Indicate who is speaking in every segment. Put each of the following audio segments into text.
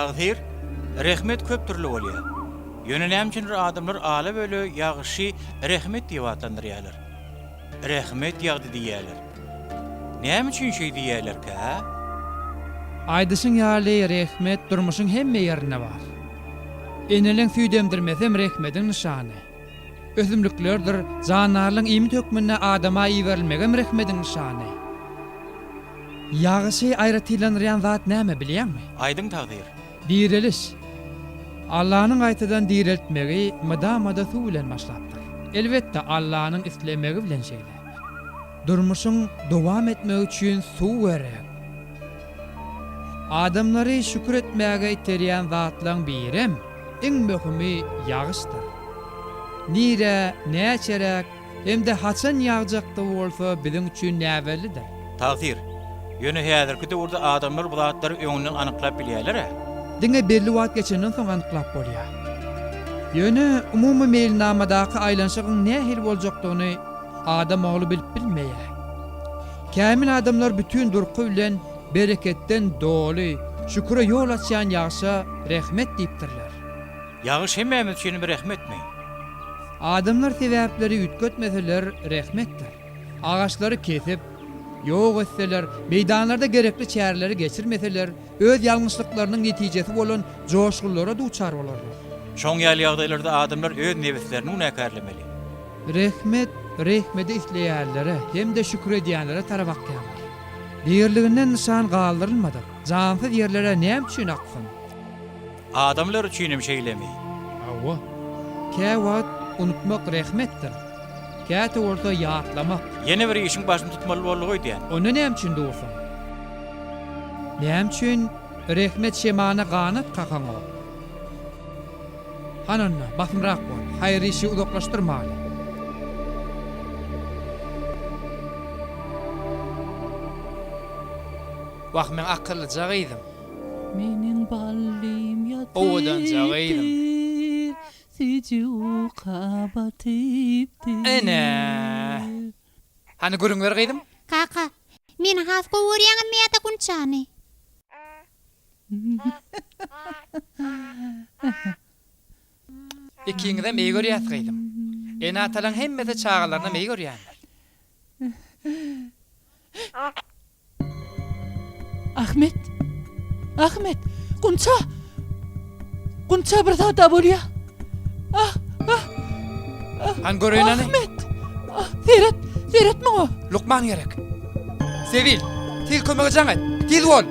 Speaker 1: Tagzir, rehmet köp türlü bolýar. Yönelemçinler adamlar ala bölü ýagyşy rehmet diýip atandyrýarlar. Rehmet ýagdy diýerler. Näme üçin şey diýerler ka?
Speaker 2: Aýdysyň ýaly rehmet durmuşyň hemme ýerine bar. Eneliň süýdemdirmesem rehmetiň nişany. Özümlüklerdir, zanarlyň imi tökmünde adama iýerilmegem rehmetiň nişany. Ýagyşy aýratylanýan zat näme bilýärmi?
Speaker 1: Aýdyň Tagzir.
Speaker 2: Direliş. Allah'ın aytadan diriltmegi mada su bilen başlapdyr. Elbetde Allah'ın islemegi bilen şeýle. Durmuşyň dowam etmegi üçin su berek. Adamlary şükür etmäge iterýän zatlaryň birem, iň möhimi ýagyşdyr. Nire, näçerek, hem de haçan ýagjakda bolsa biziň üçin näwelidir.
Speaker 1: Tagzir. Ýöne häzirki döwürde adamlar bu zatlary öňünden anyklap bilýärler.
Speaker 2: Diňe belli wagt geçenden soň anyklap bolýar. Ýöne umumy mailnamadaky aýlanşygyň nähil boljakdygyny adam ogly bilip bilmeýär. Kämil adamlar bütün durky bilen bereketten doly, şüküre ýol açýan ýagşa rehmet diýipdirler.
Speaker 1: Ýagyş hemmemiz üçin bir rehmetmi?
Speaker 2: Adamlar sebäpleri ütkötmeseler rehmetdir. Ağaçları kesip ýok etseler, meydanlarda gerekli çäreleri geçirmeseler, öz ýalňyşlyklarynyň netijesi bolan joşgulara duçar bolarlar.
Speaker 1: Şoň ýaly ýagdaýlarda adamlar öz nebislerini unäkärlemeli.
Speaker 2: Rehmeti isleýärlere hem de şükür edýänlere tarabak ýalar. Diýerliginden nişan galdyrylmadyr. Jansyz ýerlere näme üçin aksyn?
Speaker 1: Adamlar üçin şeýlemi.
Speaker 2: Awa. Käwat unutmak rehmetdir. Käte bolsa ýatlamak.
Speaker 1: Ýene bir işiň başyny tutmaly bolýar diýen.
Speaker 2: Onu näme üçin dursun? Näme üçin rehmet şemana ganat kakan o? Hananna, basmyrak bol. Haýır işi uzaklaşdyrmaly. Wagt men akylly jagydım.
Speaker 3: Meniň ballim ýatyp.
Speaker 2: Owadan jagydım.
Speaker 3: Sijuka batypdy.
Speaker 2: Ene. Hani görüňler gydım?
Speaker 4: Kaka, men has gowurýan meta kunçany.
Speaker 2: Ikiňizde meý görýärsiňiz. Ene atalan hemmede çağalaryna meý görýärler.
Speaker 3: Ahmet, Kunça bir zada bolýar.
Speaker 2: Han görýän ane?
Speaker 3: Ahmet. Seyret muňa.
Speaker 2: Lukman gerek. Sevil, til kömege jaňat. Til bol.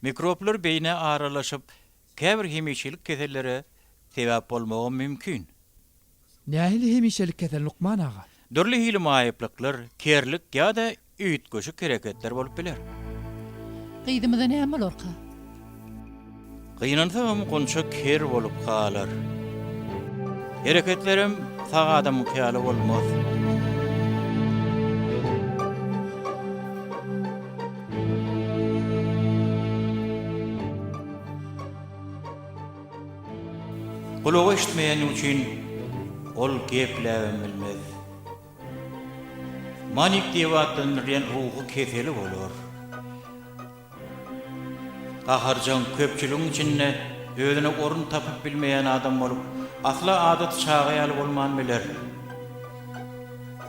Speaker 1: Mikroplar beýne aralaşyp, käbir hemişelik kesellere sebäp bolmagy mümkin.
Speaker 2: Nähili hemişelik kesel Lukman ağa?
Speaker 1: Dörli hili maýyplyklar, kerlik ýa-da üýtgeşik hereketler bolup biler.
Speaker 3: Gydymyda näme bolorka?
Speaker 1: Gıynansam gonşa ker bolup kalar. Hereketlerim sağ adamın kıyalı bolmaz. Kulağı işitmeyen üçün ol gepläbem bilmez. Manik diýwatdan riýen ruhu keseli bolur. Gaharjan köpçülüň içinde özüne orun tapyp bilmeýän adam bolup, asla adat çağıyaly bolman biler.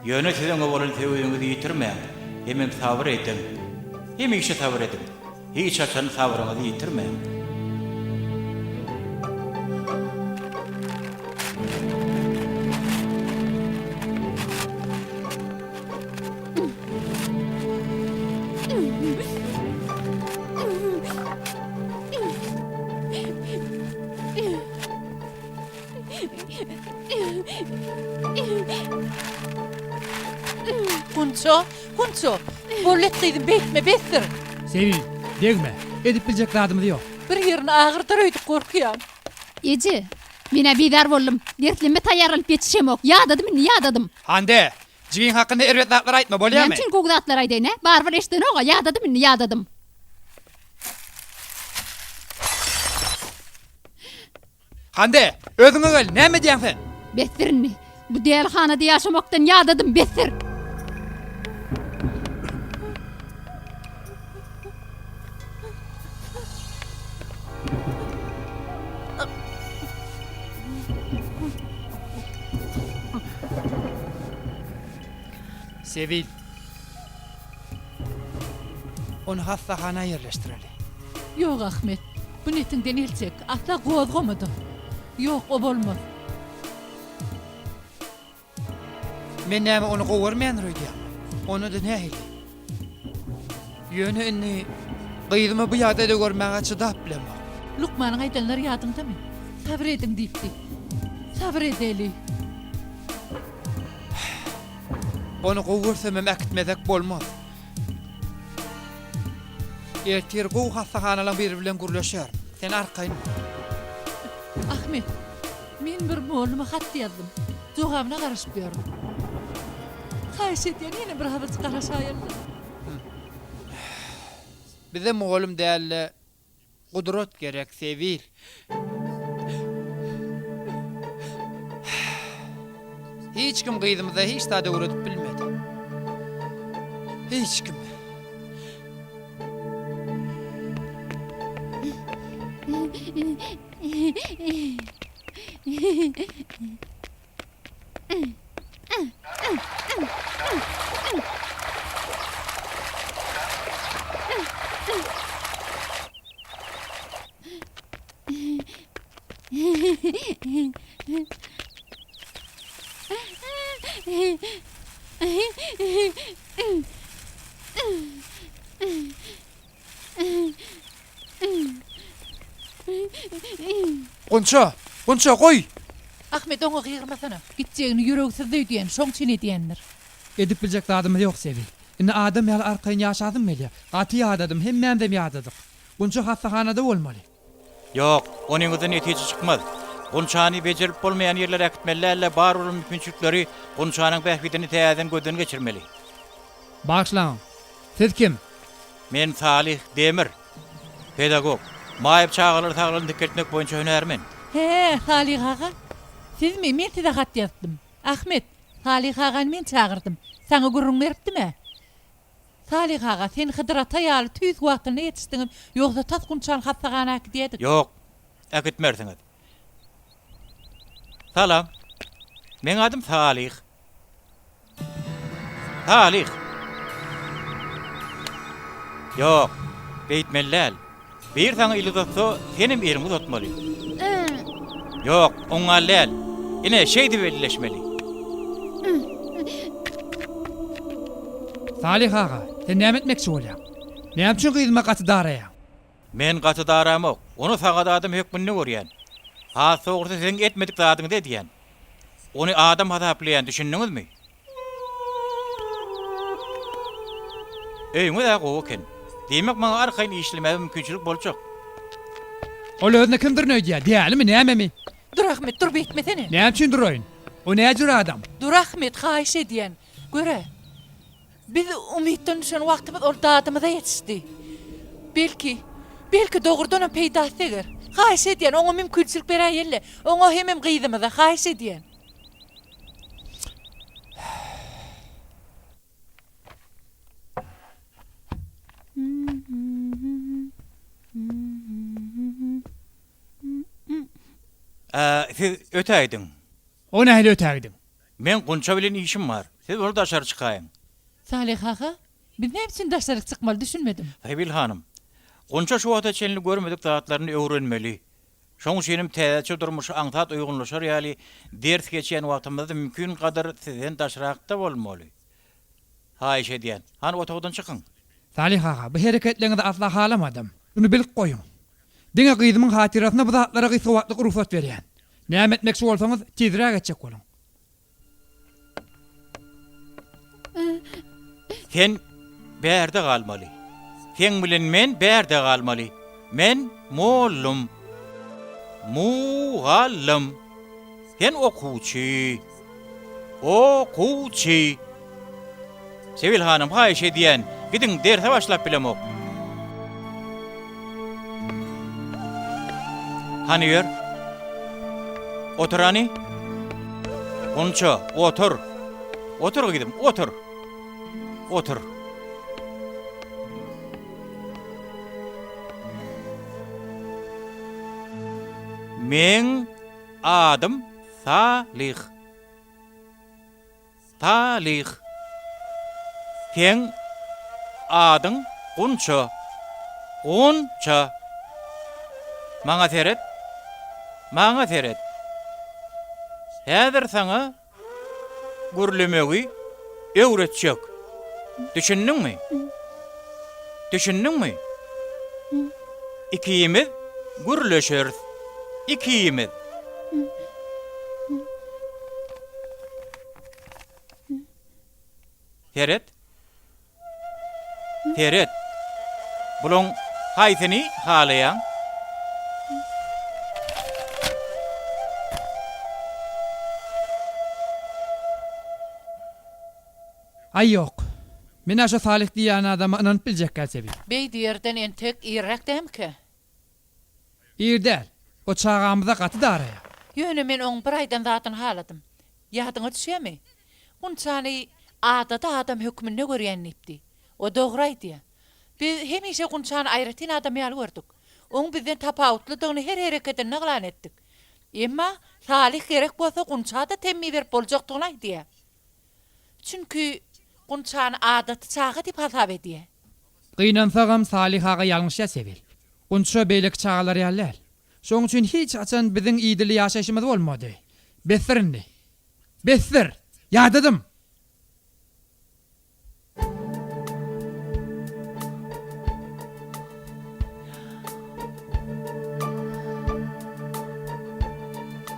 Speaker 1: Ýöne siziňe bolan sevgiňizi ýitirmeň, hemen sabır edin. Hemişe sabır edin. Hiç açan sabrıňyzy ýitirmeň.
Speaker 3: Kunço, bollet gıydım betme bettir.
Speaker 2: Sevil, degme. Edip biljek zadymyz ýok.
Speaker 3: Bir yerini ağırdır öydük korkuyan.
Speaker 4: Eci, mine bidar bollum. Dertlime taýýarlyp ýetişemok. Ýadadım.
Speaker 2: Hande, jigiň hakynda erwetler aýtma bolýarmy?
Speaker 4: Nämçin gogdatlar aýdyne? Barbar eşden oga ýadadım.
Speaker 2: Hande, özüňe gel, näme diýäň sen?
Speaker 4: Bettirini. Bu dälhanada ýaşamakdan ýadadım bettir.
Speaker 2: Sevil. Onu hastahana yerleştireli.
Speaker 3: Yok Ahmet, bu netinden ilçek. Asla gozgamadı. Yok, o bolmaz.
Speaker 2: Men näme onu gowurmaýan röýdýär. Onu da nähili. Ýöne inni gyýdymy bu ýagdaýda görmäge çydap bilemok.
Speaker 3: Lukman'ın aydanlar yadında mı? Sabır edin deyipdi. Sabır edeli.
Speaker 2: Onu gowursam äkitmezek bolmaz. Ertir gow hastahanalar biri bilen gürleşer. Sen arkaýyn.
Speaker 3: Ahmet, men bir moğluma hat yazdım. Jogabına garaşpýarym. Haýş etýän ýene bir hava garaşaýardy.
Speaker 2: Bize moğlum dälle gudrat gerek Sevil. Hiç kim gyýdymyza hiç da öwredip bilmedi. Hiç kim. Gonça koy.
Speaker 3: Ahmet onu gıyırmasana. Giteceğini yüreksiz diyen, şoňçyn edýändir.
Speaker 2: Edip biljek zadymyz ýok Sevil. Indi adam ýaly arkaýyn ýaşadym meli. Gaty ýadadım, hemmem de ýadadyk. Gonça hastahanada bolmaly.
Speaker 1: Yok, onun gözüne netice çıkmaz. Gonçany bejerip bolmayan yerlere gitmeli, bar bolan mümkinçilikleri Gonçanyň bähbidini täzeden gözden geçirmeli.
Speaker 2: Başlaň. Siz kim?
Speaker 1: Men Salih Demir, pedagog. Maýyp çağalar taglaryny dikketmek boýunça hünärmen.
Speaker 3: He, Salih ağa. Siz mi? Men size hat yazdım. Ahmet, Salih ağany men çağırdım. Sana gurrun beripdimi? Salih ağa, sen Hıdır ataýaly tüýs wagtyna ýetişdiňim, ýogsa tasgunçan hastahana gidedik.
Speaker 1: Yok, äkitmersiňiz. Salam. Men adym Salih. Salih. Yok, beýtmellär. Bir saňa ilizatsa, senim ýeriňi tutmaly. Yok, oňallal. Ine şeýdi belleşmeli.
Speaker 2: Salih ağa, sen näme etmekçi bolýaň? Näme üçin gyýdyma gaty daraýaň?
Speaker 1: Men gaty daramok. Onu sagada adam hökmünde görýän. Ha, sogursa sen etmedik zadyňy diýen. Onu adam hasaplaýan, düşündiňizmi? Öýüňe da gowy eken. Demek maňa arkaýyn işlemä mümkinçilik boljak.
Speaker 2: Ol özüne kimdir nöýdýär? Diýälimi, näme?
Speaker 3: Dur Ahmet, dur bitmesene.
Speaker 2: Näme üçin duroýun? O näjür adam?
Speaker 3: Dur Ahmet, haýyş edýän. Göre. Biz umytdan düşen wagtymyz ortadymyza ýetişdi. Belki dogurdan peýda etseger. Haýyş edýän, oňa mümkinçilik berä ýelle. Oňa hemem gyýdymyza haýyş edýän.
Speaker 1: Siz ötäýdiň.
Speaker 2: O nähili ötägdim?
Speaker 1: Men Gunça bilen işim var. Siz onu daşary çykaýyn.
Speaker 3: Salih ağa, biz ne için daşaryk çykmaly düşünmedim.
Speaker 1: Habil hanım. Gunça şu wagta çenli görmedik zatlaryny öwrenmeli. Şoň şenim täze durmuşy aňtat uýgunlaşar ýaly ders geçýän wagtymyzda mümkin kadar sizden daşarakda bolmaly. Haýyş edýän. Han otagdan çykyň.
Speaker 2: Salih ağa, bu hereketlerinizi asla halamadım. Bunu bilip koyun. Diňe gyzymyň hatirasyna bu zatlara gysywatlyk ruhsat berýän. Näme etmekçi bolsaňyz tezirä geçjek bolun.
Speaker 1: Sen bärde galmaly. Sen bilen men bärde galmaly. Men mollum. Muallim. Sen okuwçy. Okuwçy. Sevil hanım haýyş edýän. Gidin derse başlap bilemok. Hani yer? Otur hani? Gunça, otur. Otur gidim, otur. Otur. Men adım Salih. Salih. Sen adyň Gunça. Gunça. Maňa seret. Maňa seret. Häzir saňa gürlemegi öwretjek. Düşündiňmi? Düşündiňmi? Ikimiz gürleşeriz. İkimiz. Seret. Seret. Bulun haýsyny halaýan?
Speaker 2: Ay yok. Men aşa Salih diýän adama inanyp biljek gelsebi.
Speaker 3: Bey diýerden entek ýerak demke.
Speaker 2: İrdel. O çağamyza gaty daraya.
Speaker 3: Ýöne men oň bir aýdan zatyn haladym. Ýadyňa düşýärmi? Gunçany adada adam hökmünde görýänipdi. O dogry aýdýar. Biz hemişe Gunçany aýratyn adam ýaly gördük. Oň bizden tapawutlydygyny her hereketini naglan etdik. Emma Salih gerek bolsa Gunça da temmi berip boljakdygyny aýdýar. Çünkü Gunçany adaty çağa dip hasap edýär.
Speaker 2: Gynansagam Salih ağa ýalňyş ýasebil. Gunça beýlik çağalar ýalar. Şoň üçin hiç açan biziň iýdili ýaşaşymyz bolmady. Besirindi. Besir. Ýadadym.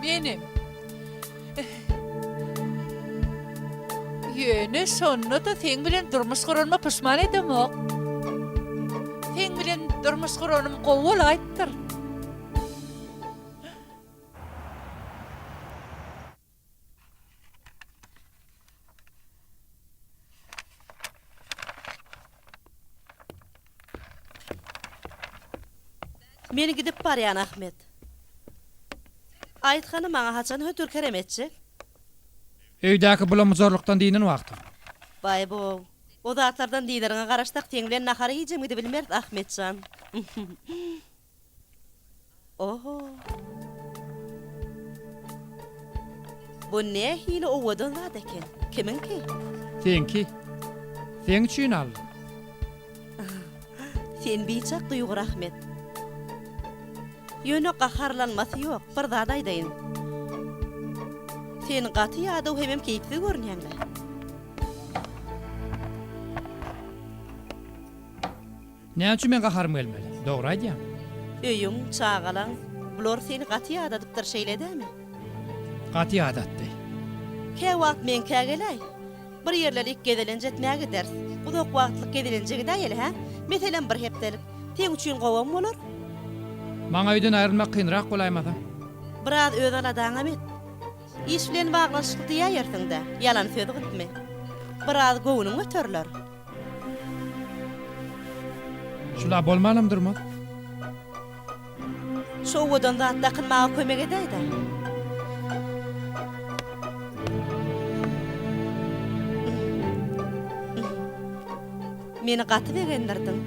Speaker 3: Benim. Ýöne sonunda sen bilen durmuş gurulma pişman edemok. Sen bilen durmuş gurulum gowul aýtdyr.
Speaker 5: Meni gidip barýan Ahmet. Aýtgany maňa haçan hötür kerem etjek?
Speaker 2: Öýdäki bulamazarlykdan diýinen wagty.
Speaker 5: Bay bu. O zatlardan diýleriňe garaşdak teň bilen nahara ýejemdi bilmerit Ahmetjan. Oho. Bu ne hile owadan zat eken? Kiminki?
Speaker 2: Senki. Sen üçin al.
Speaker 5: Sen biçak duýgur Ahmet. Ýöne gaharlanmasy ýok, bir zat aýdaýyn. Sen gaty ýa-da hemem keýpli görnýänler.
Speaker 2: Näme üçin men gaharym gelmeli? Dogry aýdýam.
Speaker 5: Öýüň, çağalaň, bular seni gaty ýa-da dypdyr şeýledimi?
Speaker 2: Gaty adatdy.
Speaker 5: Ke wagt men kägelay. Bir ýerleri gedelenje etmäge ders. Uzak wagtlyk gedelenjegi de ýeli ha? Meselen bir hepdelik. Teň üçin gowam bolar.
Speaker 2: Maňa öýden aýrylmak kynrak bolaýmasa.
Speaker 5: Biraz öz aladaň Ahmet. İş bilen baglaşyk diýersiň-de, yalan söz gitme. Biraz gowunyň öterler.
Speaker 2: Şula bolmanymdyrmy?
Speaker 5: Şowadan da dakynmaga kömek edýdi. Meni gaty begenlerdiň.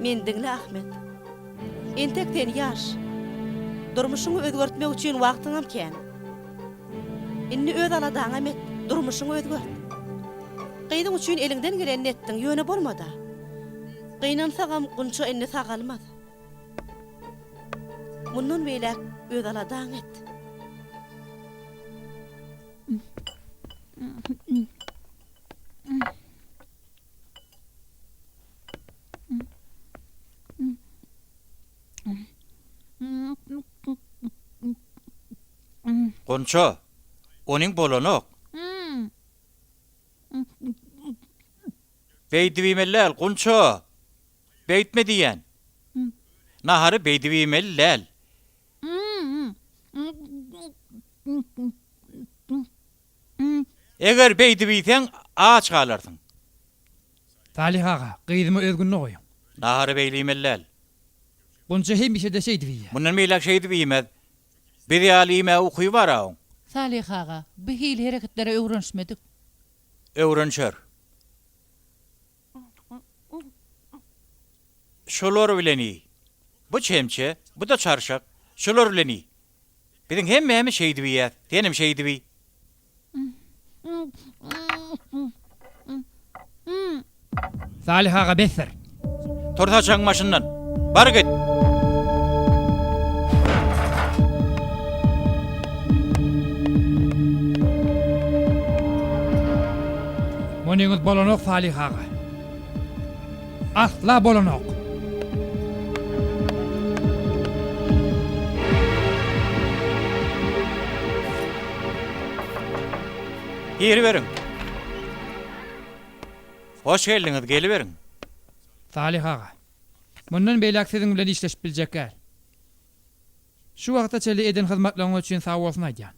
Speaker 5: Men diňle Ahmet. Entekden ýaş. Durmuşyňy özgertmek üçin wagtyňam kän. Inni öz aladaň Ahmet, durmuşyňy özgert. Gıydyň üçin eliňden gelen etdiň, ýöne bolmada. Gıynansagam gunça inni sagalmaz. Mundan beýlek öz aladaň et.
Speaker 1: Gonça, onuň bolanok. Beýdibimeller, Gonça. Beýtme diýen. Nahary beýdibimeller. Eger beýdibiseň aç galarsyň.
Speaker 2: Salih ağa, gyzymy özgünne goýun.
Speaker 1: Nahary beýlimeller.
Speaker 2: Bunça hem bir şey deseydi diye.
Speaker 1: Mundan meýlek şeýdi biýmez. Bir ýalyma okuy baraň.
Speaker 3: Salih ağa, bu hil hereketlere öwrenşmedik.
Speaker 1: Öwrenşer. Şolar bileni. Bu çemçe, bu da çarşak. Şolar bileni. Biziň hemme şeýdi biýär. Tenim şeýdi bi.
Speaker 2: Salih ağa besser.
Speaker 1: Torta çaň maşyndan. Bar git.
Speaker 2: Monyňyz bolanok Salih ağa. Asla bolanok.
Speaker 1: Geri verin. Hoş geldiňiz, geliveriň.
Speaker 2: Salih ağa. Mundan beýlek siziň bilen işleşip biljekler. Şu wagtda çeli eden hyzmatlaryňyz üçin sag bolsun aýdýan.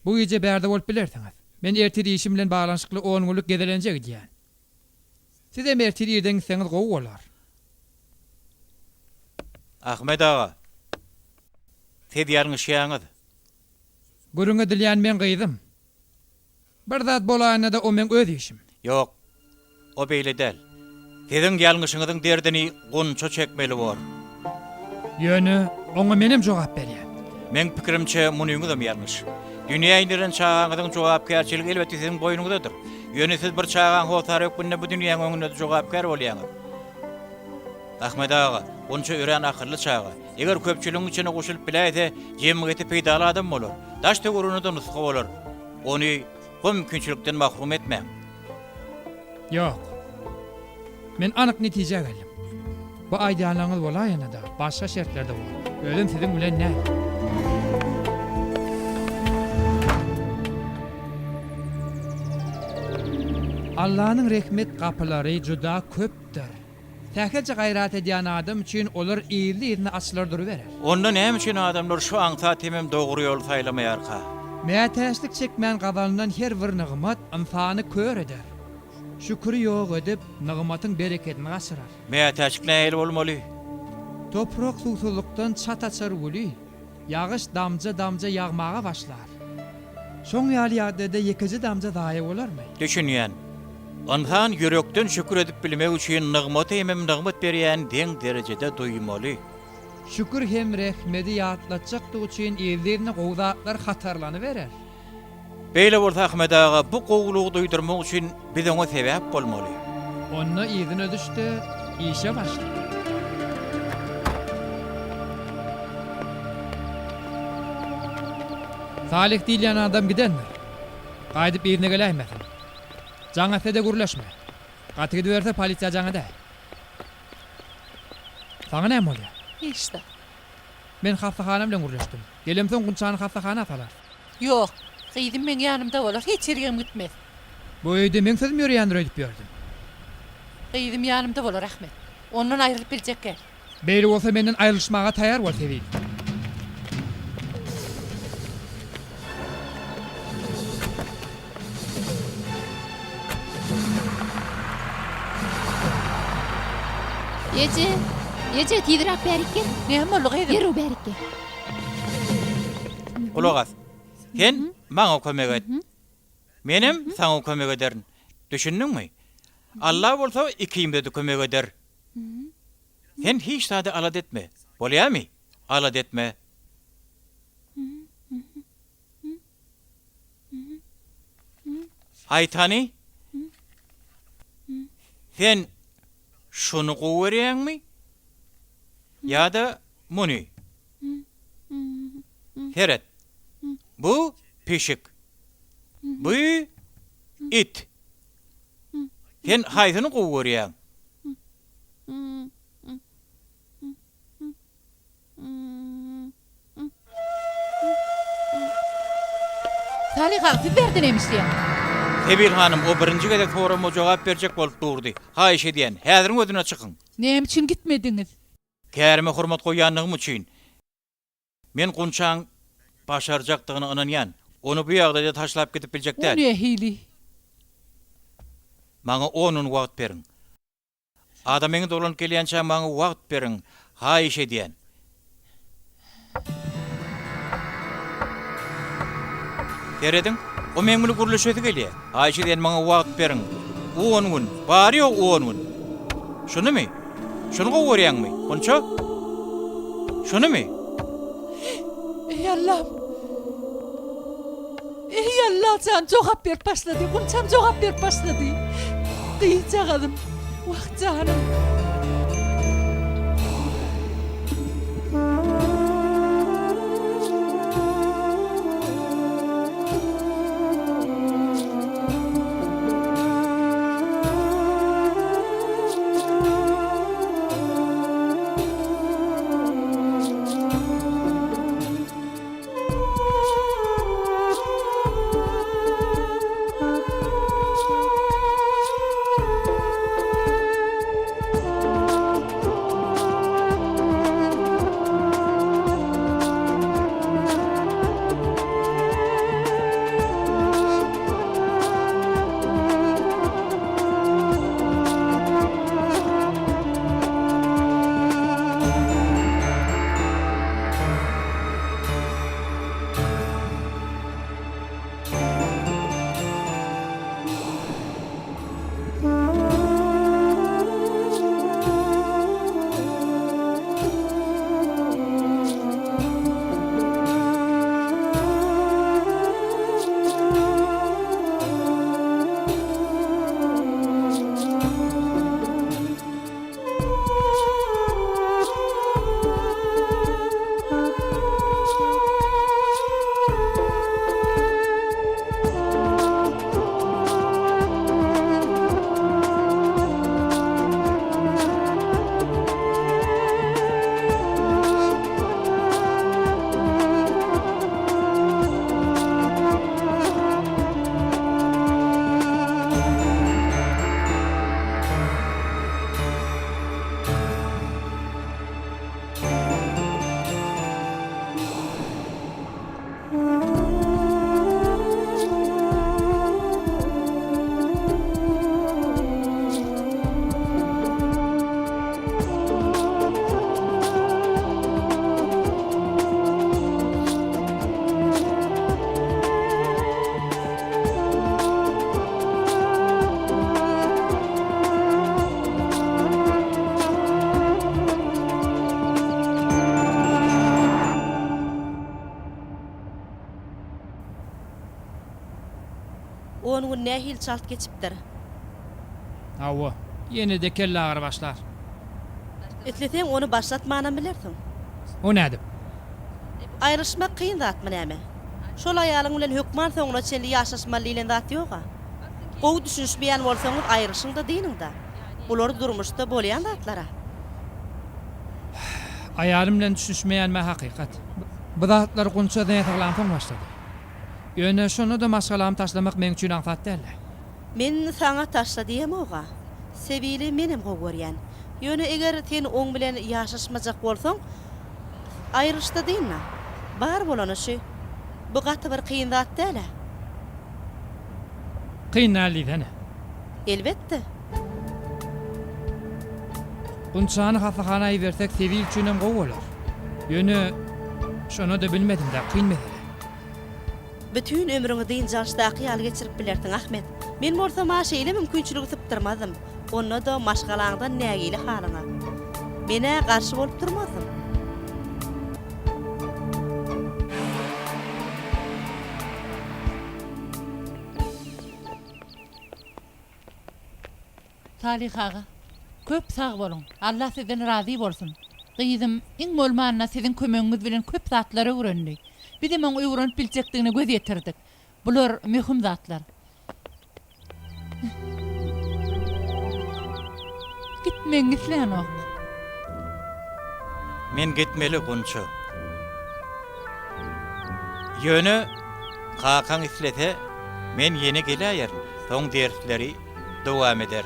Speaker 2: Bu gece bärde bolup bilersiňiz. Men ertedi işim bilen baglanşykly 10 günlük gezelenjek diýän. Siz hem ertedi ýerden gitseňiz gowy bolar.
Speaker 1: Ahmet ağa. Siz ýarňyz şeýaňyz.
Speaker 2: Gürüňe dilýän men gyýdym. Bir zat bolanyna da o men öz işim.
Speaker 1: Yok. O beýle del. Siziň ýalňyşyňyzyň derdini Gonça çekmeli bor.
Speaker 2: Ýöne, oňa menem jogap berýär.
Speaker 1: Men pikirimçe munyňyz da ýalňyş. Dünýä ýerden çağanyň jogapkärçiligi elbetde siziň boýnuňdadyr. Ýöne siz bir çağan howtary ökünde bu dünýäň öňünde jogapkär bolýaňyz. Ahmet ağa, Gonça ören akylly çağa. Eger köpçüligiň içine goşulyp biläýse, jemgyýeti peýdala adam bolar. Daş teguruny da nusga bolar. Ony bu mümkinçilikden mahrum etmeň.
Speaker 2: Yok. Men anyk netije geldim. Bu aýdýanlaryňyz bolaýana da başga şertlerde bolar. Özüm siziň bilen näme? Allah'ın rehmet kapıları juda köpdür. Tähkece gayrat edýän adam üçin olar iýli-iýli açylar duruberer.
Speaker 1: Onda näme üçin adamlar şu aňsa temem dogry ýol saýlamaýarka?
Speaker 2: Mätäçlik çekmän gazanyndan her bir nygmat insany kör eder. Şükür ýok edip nygmatyň bereketini gaçyrar.
Speaker 1: Mätäçlik näil bolmaly?
Speaker 2: Toprak susuzlukdan çat açar buli. Yağış damca damca yağmağa başlar. Şoň ýaly ýagdaýda ýekeji damja daýy bolarmy?
Speaker 1: Düşünýän. Insan yürekden şükür edip bilmek üçin nygmaty hemem nygmat berýän deň derejede duýmaly.
Speaker 2: Şükür hem rehmeti ýatlatjakdygy üçin ýerlerini gowzatlar hatarlanyberer.
Speaker 1: Beýle bolsa Ahmet ağa bu gowlugy duýdurmak üçin biz oňa sebäp bolmaly.
Speaker 2: Onu ýerine düşdi, işe başlady. Salih diýen adam gidendir. Gaýdyp ýerine geläýmesin. Jaňa sede gürleşme. Gaty gidip berse polisiýa jaňa da. Saňa näme bolýar?
Speaker 3: Hiç de.
Speaker 2: Men hastahana bilen gürleşdim. Gelemsoň Gunçany hastahana atalar.
Speaker 3: Yok. Gyýdym men ýanymda bolar. Hiç ýergem gitmez.
Speaker 2: Bu öýde men sözüm ýörýändir öýdüp berdim.
Speaker 3: Qyýdym ýanymda bolar Ahmet. Ondan aýrylyp biljek gel.
Speaker 2: Beýle bolsa menden aýrylşmaga taýýar bol Sebil.
Speaker 4: Ece tidirap berikkel.
Speaker 3: Näme boldy Qyýdym?
Speaker 4: Yeru berikkel.
Speaker 1: Kulak as. Sen maňa kömek et. Menem saňa kömek ederim. Düşündiňmi? Allah bolsa ikimde de kömek eder. Sen hiç sade alad etme. Bolýarmy? Alad etme. Haytani? Sen şunu gowerýärmi? Ya-da muny? Heret. Bu pişik. Bu it. Sen haytyny gowerýär.
Speaker 3: Salih ağa, siz berdin emişdiýär.
Speaker 1: Sebil hanım o birinci gede soruma jogap berjek bolup durdy. Haýyş edýän, häziriň özüne çykyň.
Speaker 3: Näme üçin gitmediňiz?
Speaker 1: Kärime hurmat goýanlygym üçin. Men Gunçaň başarjakdygyna ynanýan. Onu bu ýagdaýda taşlap gidip biljek
Speaker 3: O
Speaker 1: däl.
Speaker 3: ne hili?
Speaker 1: Maňa onun wagt beriň. Adamyň dolanyp gelýänçä maňa wagt beriň. Haýyş edýän. Gerediň? O meň bilen gurulşýady gelýär. Haýyş edýän maňa wagt beriň. 10 gün, bary ýok 10 gün. Şunumy? Şunu gowerýärmi? Gunça? Şunumy?
Speaker 3: Ey Allah'ım. Ey Allah, can jogap berip başlady. Gunçam jogap berip başlady. Diýjagym. Wah canım.
Speaker 5: Onun ne hil çalt geçipdir.
Speaker 2: Hawa, ýene de kelle agyr başlar.
Speaker 5: Etleteň onu başlatmana bilersiň.
Speaker 2: O nädip?
Speaker 5: Aýryşmak kıyın zat mı näme? Şol aýalyň bilen hökman soňuna çenli ýaşaşmaly dilen zat ýok-a. Gowy düşünýän bolsaňyz aýryşyň da diýiniň da. Bular durmuşda bolýan zatlara.
Speaker 2: Aýalym bilen düşünmeýänme hakykat. Bu zatlar Gunçadan ýetaglanýan başlady. Ýöne şonu da maşgalam taşlamak meň üçin afat däl.
Speaker 5: Men saňa taşla diýem oga. Sebili menem gowuryan. Ýöne eger sen oň bilen ýaşaşmajak bolsaň, aýryşda diýinna. Bar bolany şu. Bu gaty bir kıyın zat däle.
Speaker 2: Kıynalydyny.
Speaker 5: Elbetde.
Speaker 2: Bunçany hasahanayı versek Sevil üçinem gow bolar. Ýöne şonu da bilmedim de kıyın mesele.
Speaker 5: Bütün ömrüňi diň jaşdaky ýaly geçirip bilersiň Ahmet. Men bolsam aşeýle mümkinçiligi sypdyrmadym. Onda da maşgalaňdan nägili halyňa. Mene garşy bolup durmadym.
Speaker 3: Salih ağa, köp sağ bolun. Allah sizden razı bolsun. Gyýdym, iň bolmanyna sizin kömegiňiz bilen köp zatlara öwrendik. Biz hem oňa öwrenip biljekdigine göz ýetirdik. Bular mühim zatlar. Gitmeňizlen ok.
Speaker 1: Men gitmeli Gunço. Ýöne kakaň islete men ýene gelýär. Soň dersleri dowam eder.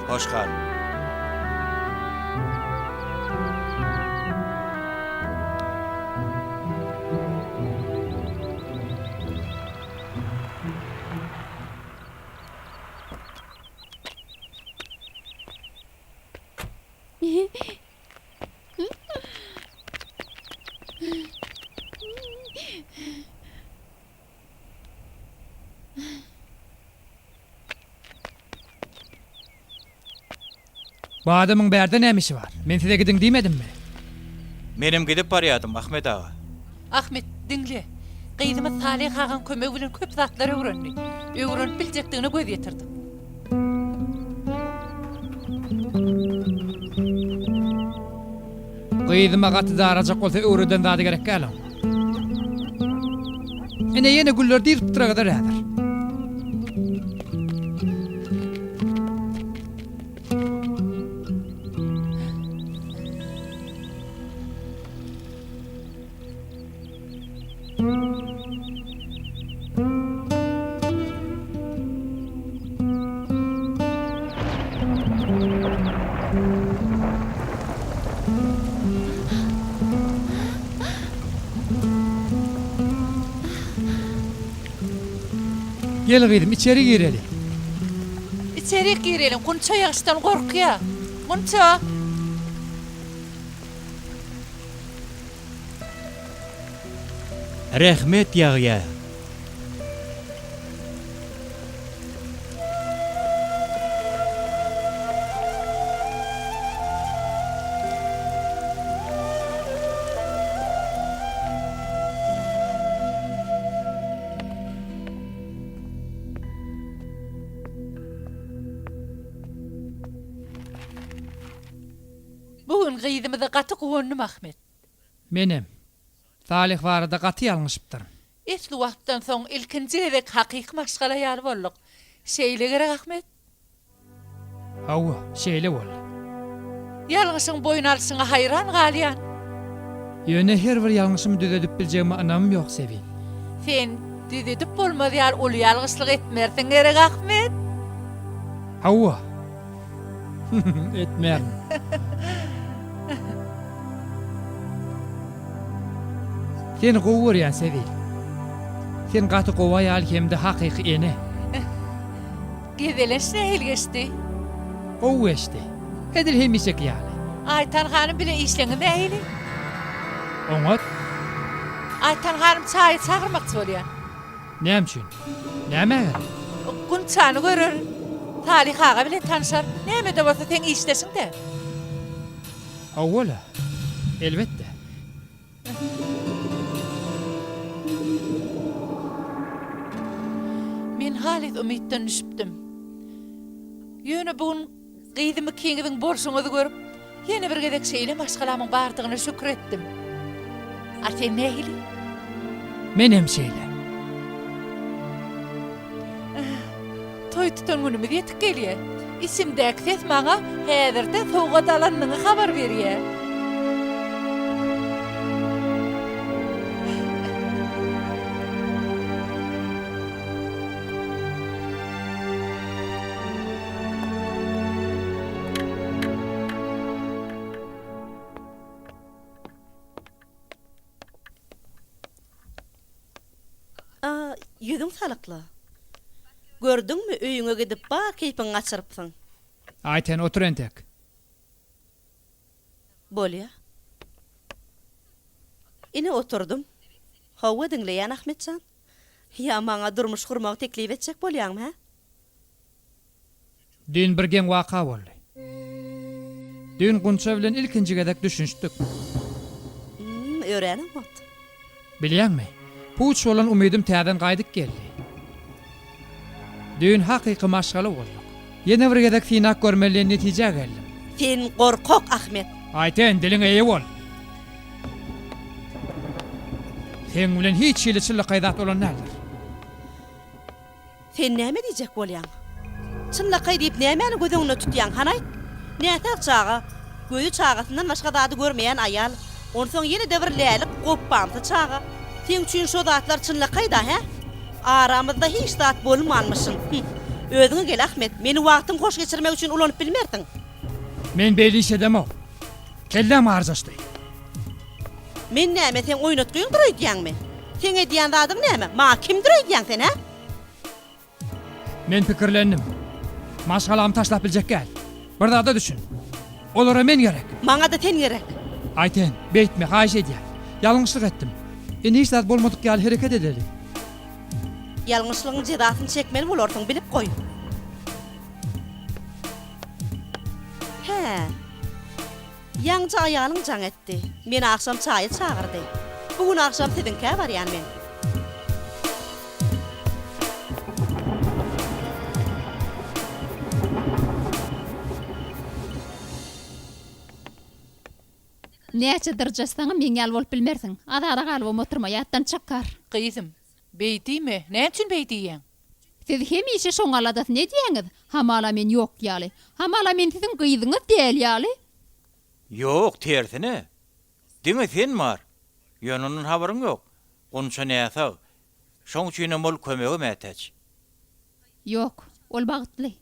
Speaker 1: Hoş kal.
Speaker 2: Bu adamın berde nämişi var? Men size gidin diýmedim mi?
Speaker 1: Menim gidip barýardym Ahmet ağa.
Speaker 3: Ahmet, dinle. Gyýdymy Salih ağaň kömegi bilen köp zatlara öwrendik. Öwrenip biljekdigine göz ýetirdik.
Speaker 2: Gyýdyma gaty darajak bolsa öwreden zady gerek gäl. Ene ýene güller dirip duragada radyr. Gel gyýdym, içeri gireli.
Speaker 3: İçeri girelim. Gunço ýaşdan gorkýar. Gunço.
Speaker 1: Rehmet ýagyýa.
Speaker 3: Bugün gyýdymyza gaty gowundum Ahmet.
Speaker 2: Menem. Salih barada gaty ýalňyşypdyr.
Speaker 3: Esli wagtdan soň ilkinji edek hakyky maşgala ýaly bolduk. Şeýle gerek Ahmet.
Speaker 2: Hawa, şeýle bol.
Speaker 3: Ýalňyşyň boyun alşyňa hayran galýan.
Speaker 2: Ýöne her bir ýalňyşymy düzeltip biljegime anam ýok Sevil.
Speaker 3: Sen düzedip bolmady ýaly ol ýalgyşlyk etmersiň gerek Ahmet.
Speaker 2: Hawa. Etmär. Sen gowurýan Sevil. Sen gaty gowaýal hemde hakyky ene.
Speaker 3: Gezeleş nähil geçdi?
Speaker 2: Gow eşdi. Hedil hemişek ýaly.
Speaker 3: Aytan hanım bilen işleňi nähili?
Speaker 2: Oňat
Speaker 3: Aytan hanım çaý çagyrmakçy bolýar.
Speaker 2: näme üçin? Näme?
Speaker 3: Gunçany görür. Salih ağa bilen tanışar. Näme de bolsa sen işleşiň de.
Speaker 2: Awwala. Elbetde.
Speaker 3: Men halit umytdan düşüpdim. Ýöne bugün gyýdymy kiňiň borşuňyzy görüp, ýene bir gedek şeýle maşgalamyň bardygyna şükretdim. A sen nähili?
Speaker 2: Menem şeýle.
Speaker 3: Toý tutan günümiz ýetip gelýär. Isimdäki ses maňa häzirde sowga dalanyny habar berýär.
Speaker 5: Yüzün salıklı. Gördün mü öýüňe gidip bar keypin açyrpsyň.
Speaker 2: Ayten otur entek.
Speaker 5: Bolýa. Ine oturdum. Hawa dinleýän Ahmetjan. Ya maňa durmuş gurmagy teklip etjek bolýarmy, ha?
Speaker 2: Dün bir gen waka boldy. Dün Gunça bilen ilkinji gedek düşünşdük.
Speaker 5: Öğrenim bot.
Speaker 2: Bilýärmi? Puç bolan umedim täden gaýdyp geldi. Dün hakyky maşgala bolduk. Ýene bir gedek finak görmeli netije geldim.
Speaker 5: Sen gorkok Ahmet.
Speaker 2: Ayten dilin eýe bol. Sen bilen hiç ýyly çylla gaýdat bolan nädir?
Speaker 5: Sen näme diýjek bolýan? Çynlakay diýip nämäni gözüňe tutýan hanaýt? Nätäk çaga? Gözü çagasyndan başga zady görmeýän aýal. Onsoň ýene devirlälik goppamdy çaga. Sen üçin şo zatlar çynlakay da, he? Aramyzda hiç zat bolmanmyşyň. Özüňe gel Ahmet, meni wagtyň hoş geçirmek üçin ulanyp bilmerdiň.
Speaker 2: Men belli iş edemem. Kellem arzaşdy.
Speaker 5: Men näme sen oýnatgyň duruýdýanmy? Sen edýän zadyň näme? Ma kim duruýdýan sen, ha?
Speaker 2: Men pikirlendim. Maşgalam taşlap biljek gel. Bir da düşün. Olara men gerek.
Speaker 5: Maňa da sen gerek.
Speaker 2: Ayten, beýtme, haýyş edýär. Ýalňyşlyk etdim. Hiç zat bolmadyk ýaly hereket edeli.
Speaker 5: Ýalňyşlygyň jedasyny çekmeli bolarsyň, bilip goý. He. Ýaňja aýalyň jaň etdi. Meni akşam çaýy çagyrdy. Bugün akşam sizinkä barýan men.
Speaker 4: Näçe dyrjasaňa men ýal bolup bilmersiň. Ada galyp oturma ýatdan çykkar.
Speaker 3: Gyýdym. Beýdimi? Näçin beýdiýän?
Speaker 4: Siz hemişe şoňaladas ne diýeňiz? Hamala men ýok ýaly. Hamala men siziň gyýdyňyz däl ýaly.
Speaker 1: Yok, tersine. Diňe sen mar. Ýonunun habaryň ýok. Gunça näsa? Şoň üçin mol kömegi mätäç.
Speaker 4: Ýok, ol bagtly.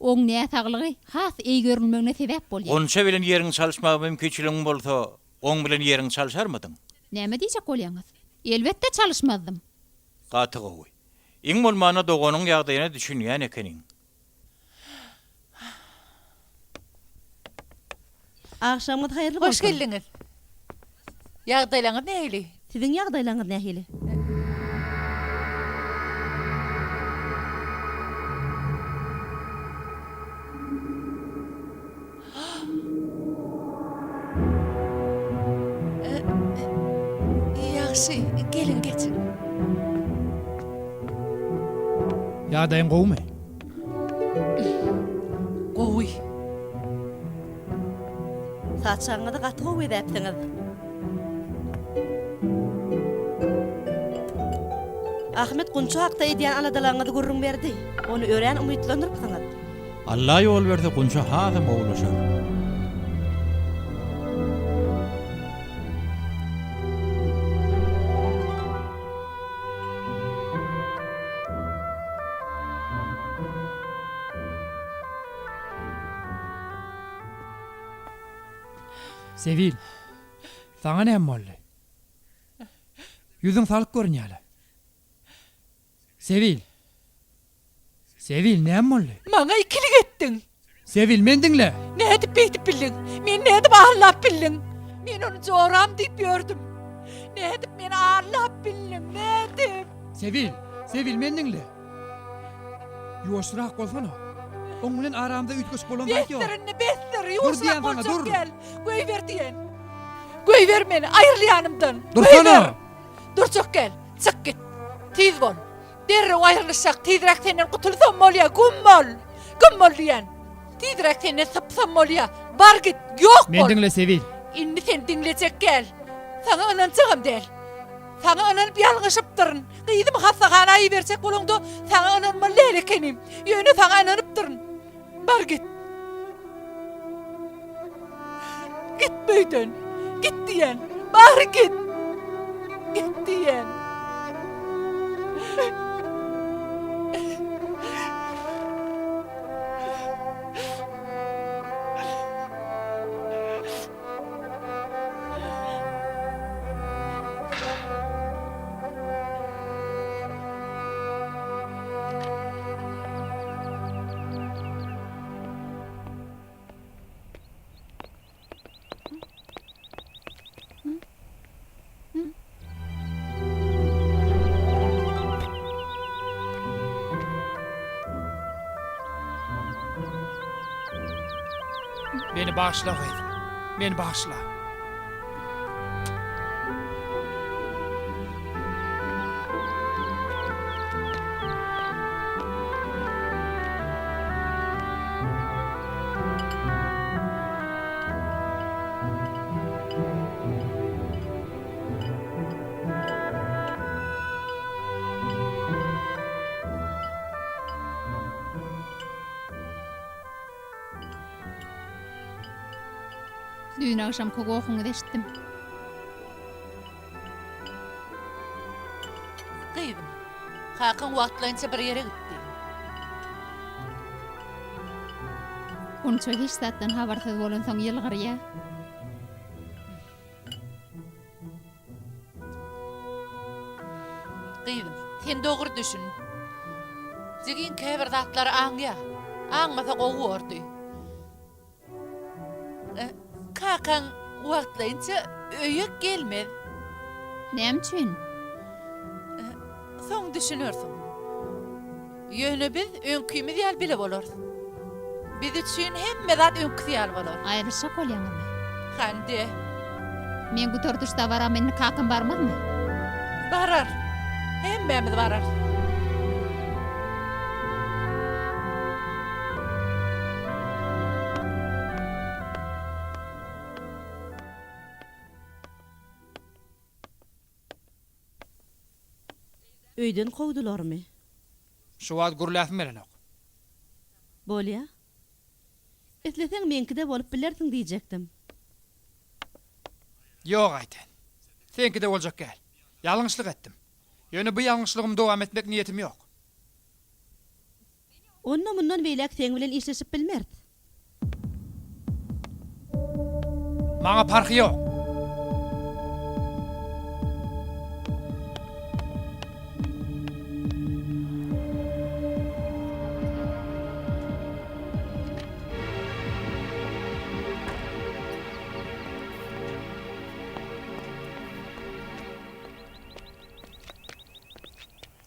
Speaker 4: Oň näsaglygy has eý görülmegine sebäp bolýar.
Speaker 1: Gunça bilen ýeriň çalyşmagy mümkinçiligiň bolsa, oň bilen ýeriň çalyşarmydyň?
Speaker 4: Näme diýjek bolýaňyz? Elbetde çalışmazdım.
Speaker 1: Gaty gowy. Iň bolmana dogonyň ýagdaýyna düşünýän ekeniň.
Speaker 5: Akşamyz haýyrly bolsun.
Speaker 3: Hoş geldiňiz. Ýagdaýlaryňyz nähili?
Speaker 5: Siziň ýagdaýlaryňyz nähili?
Speaker 3: Ýaxşy, gelin geçin.
Speaker 2: Ýagdaýyň gowmy?
Speaker 3: Gowy.
Speaker 5: Saçaňyzy gaty gowy edäpdiňiz. Ahmet Gunça hakda edýän aladalaňyzy gurrun berdi. Onu ören umytlanyrpsyňyz.
Speaker 1: Allah ýol berdi, Gunça hazym oglaşar.
Speaker 2: Sevil. Sana näme boldy? Yüzüň salyk görünýär. Sevil. Sevil näme boldy?
Speaker 3: Maňa ikilik etdiň.
Speaker 2: Sevil men diňle.
Speaker 3: Nädip beýtip bildin? Men nädip ağlap bildin? Men onu joram diýip gördüm. Nädip men ağlap bildim? Nädip?
Speaker 2: Sevil, Sevil men diňle. Ýoşrak bolsana. Oň bilen aramda ütgüç bolan zat ýok.
Speaker 3: Bestir,
Speaker 2: diýen
Speaker 3: ýuşrak
Speaker 2: sana,
Speaker 3: bolsa
Speaker 2: dur.
Speaker 3: gel. Göý ver diýen. Göý ver meni, aýryl ýanymdan.
Speaker 2: Dursana.
Speaker 3: Durçak gel, çık git. Tiz bol. Derrew aýrylşak, tizrek senden gutulsam bolýa, gummol diýen. Tizrek senden sypsam bolýa, bar git, ýok
Speaker 2: Men
Speaker 3: bol.
Speaker 2: diňle Sevil.
Speaker 3: Indi sen dinleyecek gel. Sana anan çığım del. Sana anan bir yalğışıptırın. Kıydım hastahana ayı verecek bolundu. Sana anan mı leylekenim. Yönü sana ananıptırın. Bar git. Git büyden. Git diyen. Bar git. Git diyen.
Speaker 2: Meni bağışla gıydım. Meni bağışla.
Speaker 4: Dün akşam kogoğuňyzy eşitdim.
Speaker 3: Kıydım. Hakan wagtlaýynça bir yere gitdi.
Speaker 4: Onça hiç zatdan habarsyz bolan soň ýylgyrýa.
Speaker 3: Kıydım. Sen doğru düşün. Zigin käbir zatlar aňya. Aňmasa gowy ordy. Hakan wagtlaýynça öýe gelmez.
Speaker 4: Näme üçin?
Speaker 3: Soň düşünürsiň. Ýöne biz öňkümiz ýal bile bolar. Biz üçin hemme zat öňküsi ýal bolar.
Speaker 4: Aýryşak bolýarmy?
Speaker 3: Hande
Speaker 4: Men gutorduşda baram, meni kakam barmazmy?
Speaker 3: barar. Hemmemiz barar.
Speaker 5: Öýden kowdularmy?
Speaker 2: Şu wagt gurulasyň bilenok.
Speaker 5: Bolýa. Etleseň menkide bolup bilersiň diýjekdim.
Speaker 2: Yok ayten. Senki de boljak gel. Ýalňyşlyk etdim. Ýöne bu ýalňyşlygym dowam etmek niýetim ýok.
Speaker 5: Onna mundan beýlek seň bilen işleşip bilmert.
Speaker 2: Maňa parky ýok.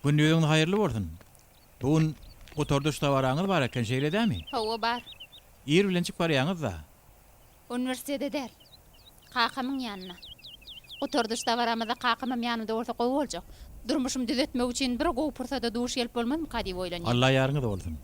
Speaker 1: Gündüzüň haýyrly bolsun. Bugün gotorduşda baraňyz bar eken şeýledämi?
Speaker 4: Hawa bar.
Speaker 1: Ýer bilen çyk barýaňyz da.
Speaker 4: Üniversitede der. Kakamyň ýanyna. Gutorduşda baramyza kakamym ýanymda bolsa gowy boljak. Durmuşym düzetmek üçin bir gowy pursada duş gelip bolmazmy ka diýip oýlanýar.
Speaker 1: Allah ýarňyz bolsun.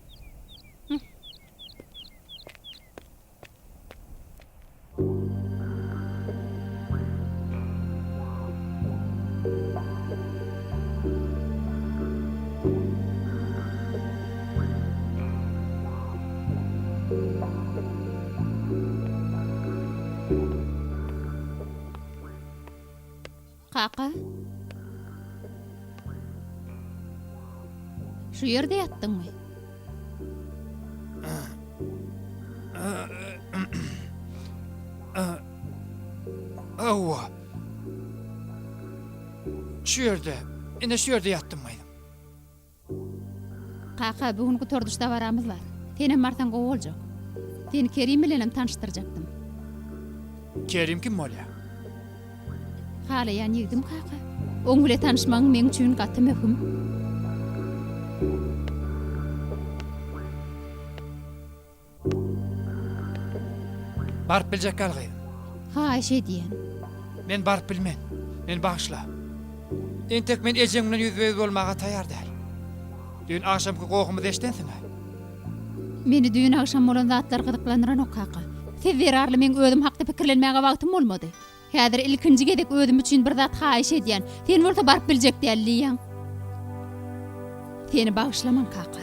Speaker 4: Kaka. Şu yerde yattınmy?
Speaker 2: Awwa. Şu ýerde, ine şu ýerde ýatdym maýdym.
Speaker 4: Kaka, bugün gutorduşda baramyz bar. Senem barsan gowy boljak. Seni Kerim bilenem tanıştyrjakdym.
Speaker 2: Kerim kim bolýar?
Speaker 4: Halayan ýigdim kaka. Oň bilen tanışmagyň men üçin gaty möhüm.
Speaker 2: Barp biljek gal gydym.
Speaker 4: Ha, eşe diýen.
Speaker 2: Men barp bilmen. Men bağışla. Entek men ejeň bilen ýüzbeýüz bolmaga taýýar däl. Dün akşamky goýumy deşdensiň ha.
Speaker 4: Meni düýün akşam bolan zatlar gyzyklandyran ok kaka. Siz berarly men özüm hakda pikirlenmäge wagtym bolmady. Häzir ilkinji gedek özüm üçin bir zat haýyş edýän. Sen bolsa barp biljek dälliýäň. Seni bağışlaman kaka.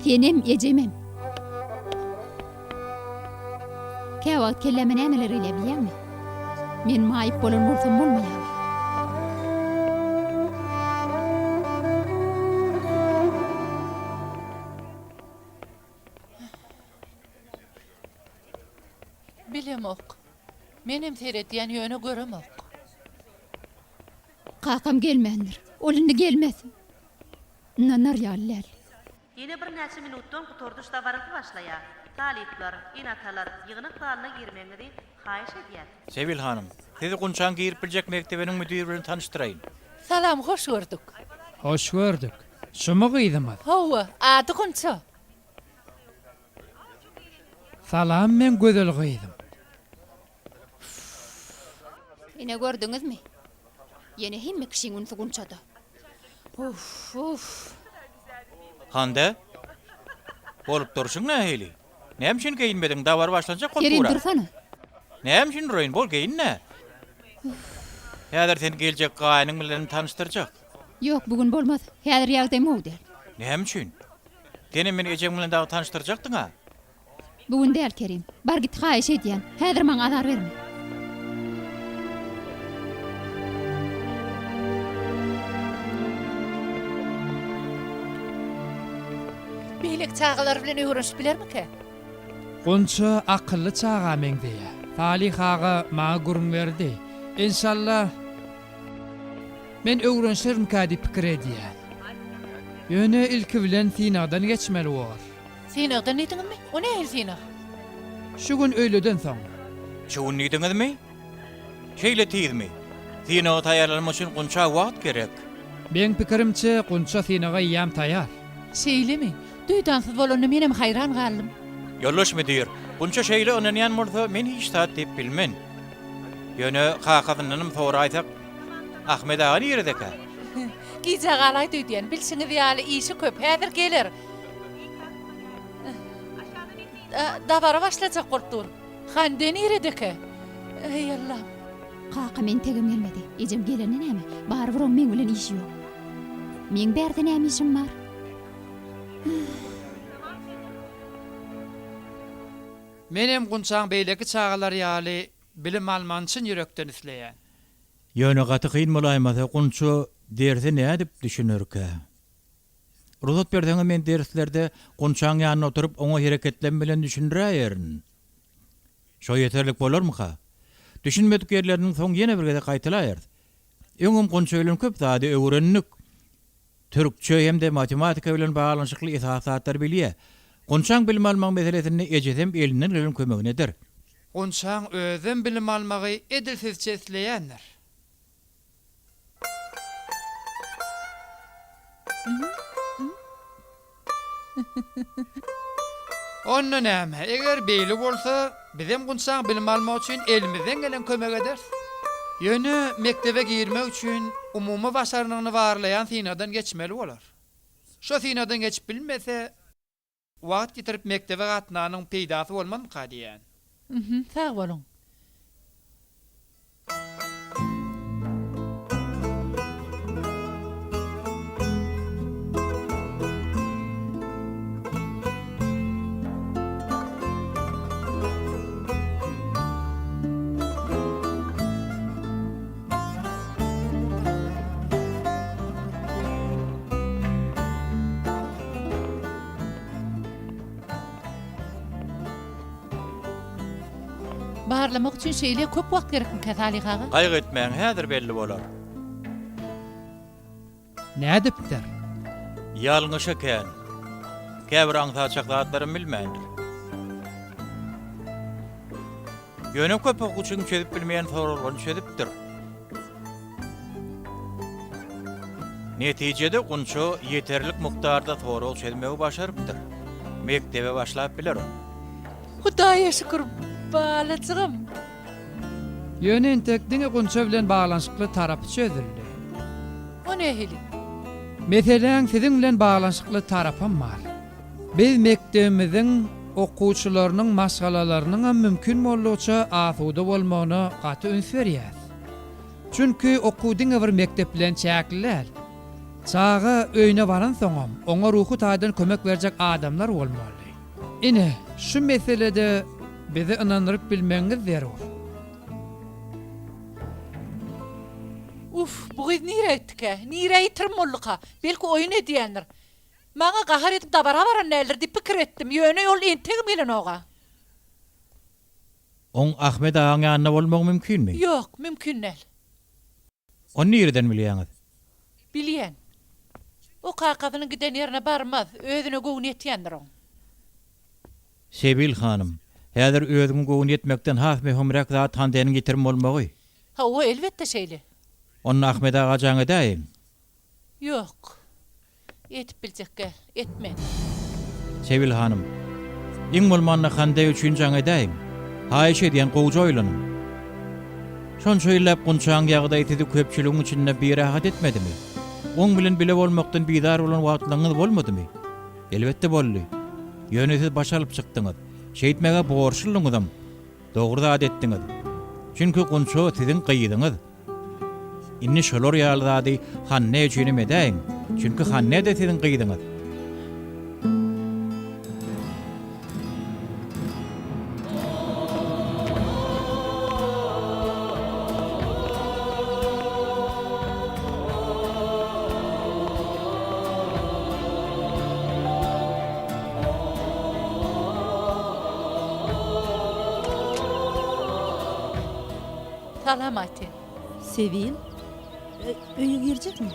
Speaker 4: Senem ejemem. Käwagt kelleme nämeler ile bilýärmi? Men maýyp bolan bolsam bolmaýar.
Speaker 3: Bilemok. Menem seretýän ýöne göremok.
Speaker 4: Kakam gelmendir. Ol indi gelmesin. Nanar ýallar.
Speaker 5: Ýene bir näçe minutdan gutorduşda barasy başlaýar. Talipler, inatalar ýygynyk zalyna girmeňizi haýyş edýär.
Speaker 1: Sevil hanım, sizi Gunçan girip biljek mektebiniň müdiri bilen tanıştyrayyn.
Speaker 3: Salam, hoş gördük.
Speaker 2: Hoş gördük. Şumy gydymyz?
Speaker 3: Hawa, ady Gunça.
Speaker 2: Salam men gözel gyýdym.
Speaker 4: Ine gördüňizmi? Yine hemme kişiň unsy gunçada. Uf.
Speaker 1: Hande? Bolup duruşun ne heli? Näme giyinmediň? Dabar başlanjak
Speaker 4: Kerin
Speaker 1: gotpura.
Speaker 4: dursana.
Speaker 1: Näme roýun bol giyinne? Häzir sen geljek gaýanyň bilen tanıştyrjak.
Speaker 4: Yok, bugün bolmaz. Häzir ýagdaýym owdy.
Speaker 1: Näme üçin? Seni meni ejem bilen daha tanıştyrjakdyň ha?
Speaker 4: Bugün däl Kerim. Bar git haýyş edýän. Häzir maňa azar berme.
Speaker 3: Beýlik çağalar bilen öwrenşip bilermike?
Speaker 2: Gunça akıllı çağa meňdeýä. Salih ağa maňa gurun berdi. İnşallah men öwrenşerim kadi pikir edýän. Ýöne ilki bilen sinadan geçmeli bolar.
Speaker 3: Sinagdan ediňmi? O nähil sinag?
Speaker 2: Şu gün öýleden soň.
Speaker 1: Şuun niýdiňizmi? Şeýle tiýizmi? Seni o taýýarlanmak üçin gunça wagt gerek.
Speaker 2: Ben pikirimçe gunça sinaga ýam taýar.
Speaker 3: Şeýlemi? Duýdansyz bolany menem haýran galdym.
Speaker 1: Ýollaşmy diýer. Gunça şeýle onanýan bolsa men hiç tat diýip bilmen. Ýöne hakadynynym soňra aýsak, Ahmet ağa ýerdeka.
Speaker 3: Giýje galay duýdýän, bilsiňiz ýaly işi köp, häzir gelir. Dabara başlajak boldur. Hande ýerdeka. Ey Allah.
Speaker 4: Kaka men tegim gelmedi. Ejem geleni näme? Bar biroň men bilen işi ýok. Men berde näme işim bar?
Speaker 2: Menem gunçaň beýleki çağalar ýaly bilim alman üçin ýürekden isleýän.
Speaker 1: Ýöne gaty kyn bolaýmasa gunça dersi näme diýip düşünürkä? Ruhsat berdiňe men derslerde gunçaň ýanyna oturup oňa hereketlen bilen düşündirýärin. Şo ýeterlik bolarmy ha? Düşünmedik ýerleriniň soň ýene bir gede gaýtylaýar. Öňüm gunça bilen köp zady öwrendik. Türkçe hem de matematika bilen baglanyşykly esasatlar bilýär. Gunçaň bilim almak meselesini ejesem elinden gelen kömeginedir.
Speaker 2: Gunçaň özüm bilim almagy edilsizçe isleýändir. Onno näme? Eger beýle bolsa, bizim gunçaň bilim almak üçin elimizden gelen kömek eder. Ýöne mektebe girmek üçin umumy başaranyny barlayan sinadan geçmeli bolar. Şo sinadan geçip bilmese, wagt getirip mektebe gatnanyň peýdasy bolmam kadiýän.
Speaker 3: Sag bolun. Barlamak üçin şeýle köp wagt gerekmi Salih ağa?
Speaker 1: Gaýgy etmeň häzir belli bolar.
Speaker 2: Nädipdir?
Speaker 1: Ýalňyş eken. Käbir aňsaçaklarym bilmändir. Ýöne köp okuçyň çözüp bilmeýän sorulgyny çözüpdir. Netijede gunça ýeterlik mukdarda sorul çözmegi başarypdyr. Mektebe başlap biler o.
Speaker 3: Hudaýa şükür balacygym.
Speaker 2: Ýöne entekdiňe gunça bilen baglanyşykly tarapy çözüldi.
Speaker 3: O nähil?
Speaker 2: Meselen sizin bilen baglanyşykly tarapym bar. Biz mektebimiziň okuwçylarynyň maşgalalarynyň hem mümkin bolýança asuda bolmagyna gaty öňs berýär. Çünki okuwdyň bir mektep bilen çäkliler. Çağa öýüne baran soňam, oňa ruhy taýdan kömek berjek adamlar bolmaly. Ine şu meselede bizi inandyryp bilmeňiz zerur.
Speaker 3: Uf, bu gyz nire etdike? Nire ýitirmollyka? Belki oýun edýändir. Maňa gahar edip dabara baran näler diýip pikir etdim. Ýöne ýol entegim bilen oga.
Speaker 1: On Ahmet ağaň ýanyna bolmak mümkinmi?
Speaker 3: Ýok, mümkin näl.
Speaker 1: Onu ýerden bilýäňiz?
Speaker 3: Bilýän. O kakadynyň giden ýerine barmaz, özüne göwün etýändir o.
Speaker 1: Sebil hanım, häzir özüňi göwün etmekden has mehumrak zat handanyň getirme bolmagy.
Speaker 3: Ha, o elbetde şeýle.
Speaker 1: Onu Ahmet ağa jaňa daýym.
Speaker 3: Ýok. Etip biljek gel, etme.
Speaker 1: Sebil hanım, Iň bolmanna hande üçin jaň edäýin. Haýyş edýän gowja oýlanyň. Şonça ýyllap gunçaň ýagda etidi köpçüligiň içinde bir rahat etmedimi? Oň bilen bile bolmakdan bidar bolan wagtlaryňyz bolmadymy? Elbetde boldy. Ýöne baş alyp çykdyňyz. Şeýitmege borçlulygyňyzam. Dogry zat etdiňiz. Çünki gunça siziň gyýdyňyz. Inni şolor ýalyzady hanne üçin edäýin. Çünki hanne de siziň gyýdyňyz.
Speaker 3: Salam Ayten.
Speaker 5: Sevil, öýüň girjekmi?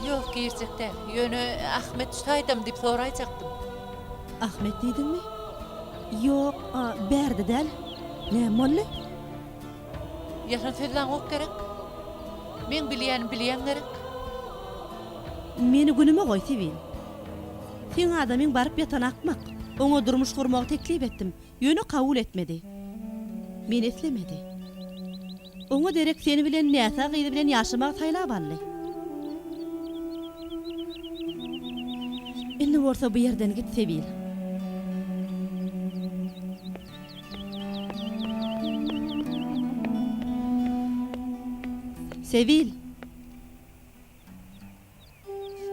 Speaker 3: Yok girecekler. Yönü Ahmet Ustaydam dip sorayacaktım.
Speaker 5: Ahmet diýdiňmi? Ýok, bärde däl. Näme boldy?
Speaker 3: Yalan sözden ok gerek. Men bilýän gerek.
Speaker 5: Meni günüme goý Sevil. Sen adamyň baryp ýatan akmak. Oňa durmuş gurmagy teklip etdim. Ýöne kabul etmedi. Men eslemedi. Oňa derek seni bilen näsa gyzy bilen ýaşamak taýlap aldy. Indi bolsa bu ýerden git Sevil. Sevil.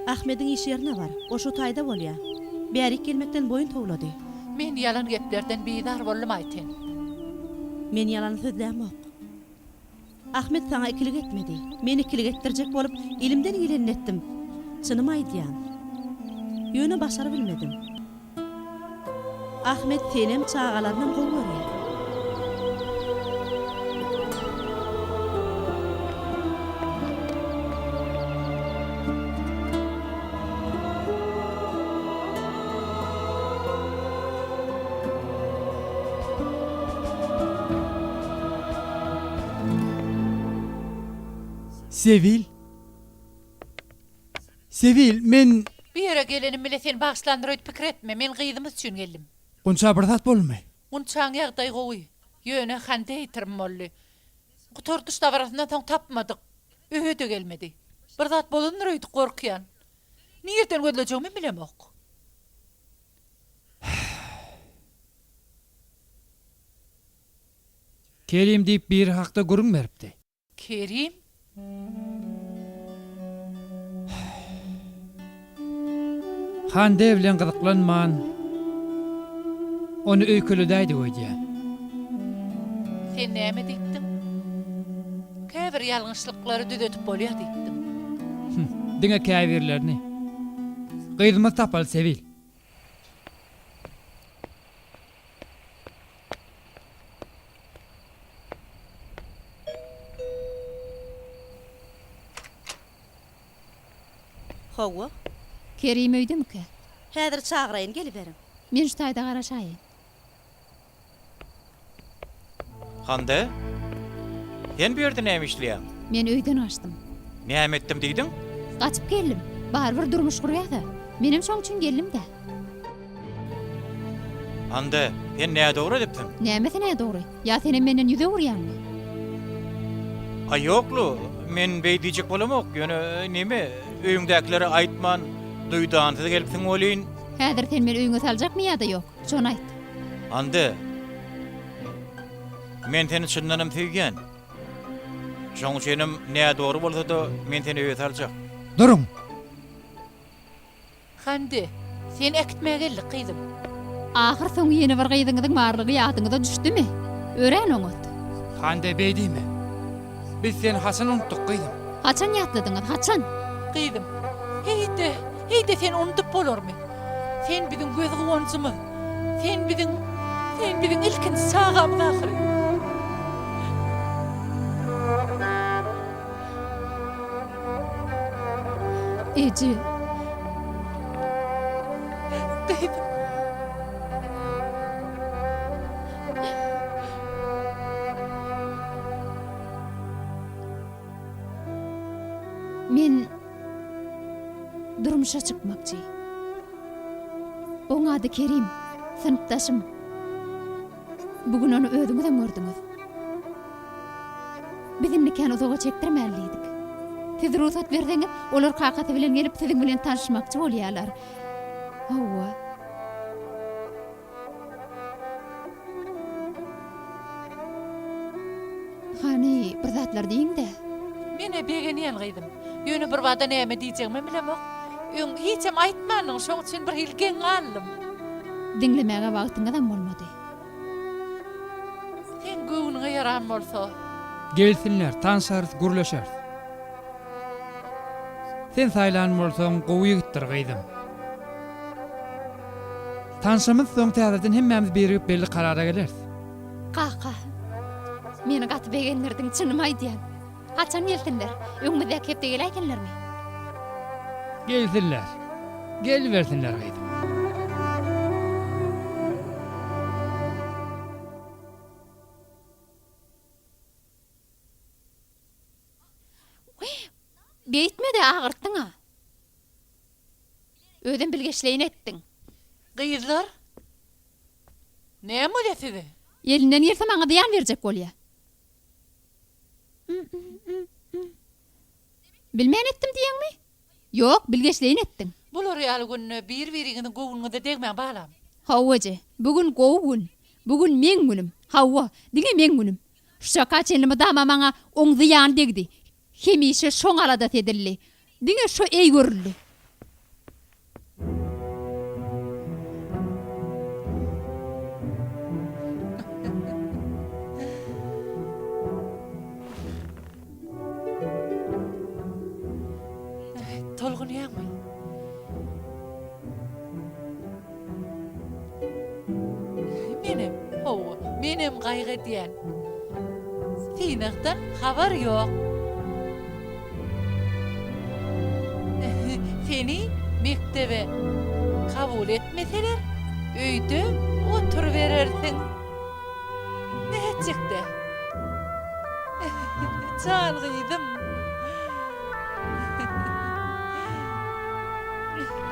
Speaker 5: Ahmet'in iş yerine var. O şu tayda bolýar. Bärik gelmekden boyun toglady.
Speaker 3: Men yalan geplerden bidar boldum Ayten.
Speaker 5: Men yalan sözlämok. Ahmet sana ikilik etmedi. Meni ikilik ettirjek bolup ilimden gilenetdim. Çynymy aýdýan. Ýöne başary bilmedim. Ahmet senem çağalaryndan gol görýär.
Speaker 2: Sevil, men
Speaker 3: Bir yere gelenim bile sen bağışlandırıp pikir etme. Men gyýdymyz üçin geldim.
Speaker 2: gunça bir zat bolmy?
Speaker 3: Unçaň ýagdaý gowy. Ýöne hande ýitirim boldy. Guturduş dabarasyndan soň tapmadyk. Öýde gelmedi. Bir zat bolandyr öýdük gorkýan. Niýerden gözlejegimi bilemok.
Speaker 2: Kerim diýip bir hakda gurun beripdi.
Speaker 3: Kerim?
Speaker 2: Hande bilen gyzyklanman. Onu öýkelidäýdi goýdýan.
Speaker 3: Sen näme diýdin? Käbir ýalňyşlyklary düzetip bolýar diýdim.
Speaker 2: Diňe käbirlerini. Gyýdymy tapal Sevil.
Speaker 5: Hawa,
Speaker 4: Kerim öýdümkä?
Speaker 5: häzir çagraýyn geliberim.
Speaker 4: Men şu taýda garaşaýyn.
Speaker 1: Hande? Sen bir ýerde näme işleýän?
Speaker 4: Men öýden açdym.
Speaker 1: Näme etdim diýdiň?
Speaker 4: Gaçyp geldim. Barbyr durmuş gurýar-da. Menim şoň üçin geldim de.
Speaker 1: Hande, sen näme dogry edipdiň?
Speaker 4: Näme sene dogry? Ya senem menden ýüze urýarmy?
Speaker 1: Ay ýoklu, men beý diýjek bolamok. Ýöne näme öýüňdäkileri aýtman, duýdandy gelipdiň bolýyn.
Speaker 4: Häzir sen meni öýüňe saljakmy ýa-da ýok? Şonu aýt.
Speaker 1: Hande, men seni çyndanam sevgen. Şoň üçin näme dogry bolsa-da men seni öýe saljak.
Speaker 2: Durun.
Speaker 3: Hande, sen ekitmäge geldik gyýdym.
Speaker 4: Ahir soň ýene bir gyýdyňyzyň marlygy ýadyňyza düşdümi? Ören oňat.
Speaker 2: Hande beýdimi? Biz sen hasan unuttuk gyýdym.
Speaker 4: Haçan ýatladyňyz? Haçan?
Speaker 3: Gyýdym. Heýde sen unutup bolarmy? Sen biziň göz gowunçymyz. Sen biziň ilkinji sagamy ahyry.
Speaker 4: Eji.
Speaker 3: Gyýdym.
Speaker 4: Men durmuşa çykmakçy. Oň ady Kerim. Sınıftaşım. Bugün onu ödüňizem gördüňiz. Bizimni kän uzağa çekdirmäliydik. Siz ruhsat berseňiz, olar kakaty bilen gelip siziň bilen tanışmakçy bolýarlar. Hawa. Hani bir zatlar diýin-de.
Speaker 3: Mene begeniyen gıydım. Yönü bir vada näme diýjegimi bilemok. Öň hiçem aýtmanyň şoň üçin bir hilgen galdym.
Speaker 4: Dinlemäge wagtyňyzam bolmady.
Speaker 3: Sen göwüňe yaran bolsa,
Speaker 2: Gelsinler, tanşarız, gurlaşarız. Sen saylan bolsaň gowy gittir gyýdym. Tanşamyz soň täzeden hemmämiz berip belli karara geleriz.
Speaker 4: Kaka. Meni gaty begenlerdiň çynymy aýdýan. Haçan gelsinler? Öňümizde kepde geläýkenlermi?
Speaker 2: Gelsinler. Gelversinler gyýdym.
Speaker 4: Beýtmedi agyrtdyň ha. Öden bilgeçleýin etdiň.
Speaker 3: gyýdylar. Näme bolýar?
Speaker 4: Elinden ýerse maňa diýan berjek bolýar. Bilmän etdim diýenmi? Ýok, bilgeçleýin etdiň.
Speaker 3: Bular ýaly günne bir-biriňiň göwüňe degmäň balam.
Speaker 4: Hawaje, bugün gowy gün. Bugün men günüm. Hawa, diňe men günüm. Şaka çenlimi dama maňa oň ziýan degdi. Hemişe şoň alada edildi. Diňe şo ey görüldi.
Speaker 3: Tolgun ýagmy? Menem gaýgy diýen. Sinekden habar ýok. Seni mektebe kabul etmeseler, öýde oturuverersiň. Ne çykdy? Çalgydım.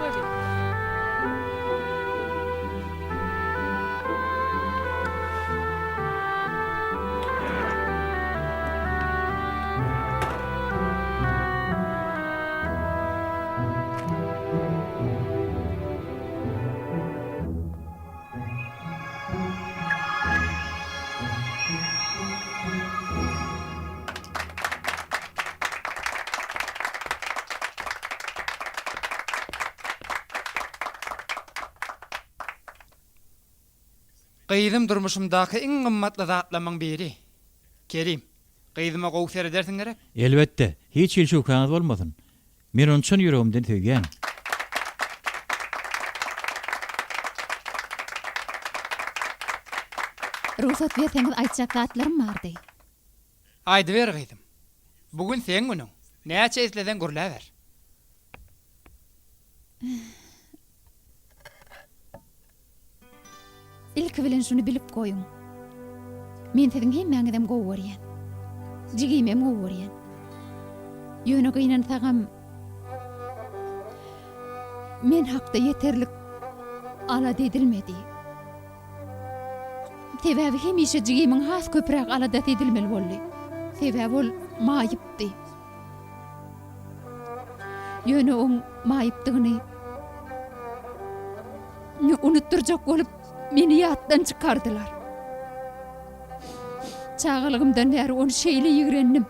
Speaker 3: Böyle.
Speaker 2: Gyýdym durmuşymdaky iň gymmatly zatlarymyň biri. Kerim, gyýdyma gowy seredersiň gerek.
Speaker 1: Elbette, hiç il şukanız bolmasyn. Men onu çyn ýüregimden söýgen.
Speaker 4: Ruhsat berseňiz aýtjak zatlarym bardy.
Speaker 2: Aýdy ber gyýdym. Bugün sen günüň. Näçe izleden gürläber.
Speaker 4: İlk bilen şunu bilip goýuň. Men siziň hemmäňizem gowy görýän. Jigimem gowy görýän. Ýöne gynansagam men hakda yeterlik alada edilmedi. Sebäbi hemişe jigimiň has köpräk alada edilmeli boldy. Sebäbi ol maýypdy. Ýöne oň maýypdygyny unutturjak bolup meni ýatdan çykardylar. Çağalygymdan bäri onu şeýle ýigrendim.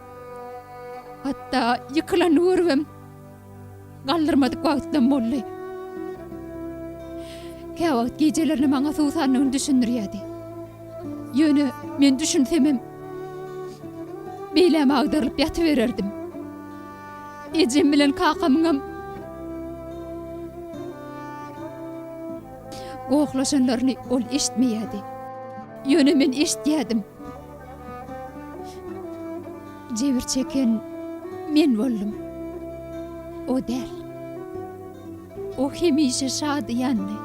Speaker 4: Hatta ýykylan örwem galdyrmadyk wagtdan boldy. Käwagt gecelerine maňa suwsanyny düşündirýärdi. Ýöne men düşünsemem beýlem agdarylyp ýatybererdim. Ejem bilen kakamyňam gohlaşanlaryny ol eşitmeýärdi. Ýöne men eşitýärdim. Jebir çeken men boldum. O der. O hemişe şadyýandy,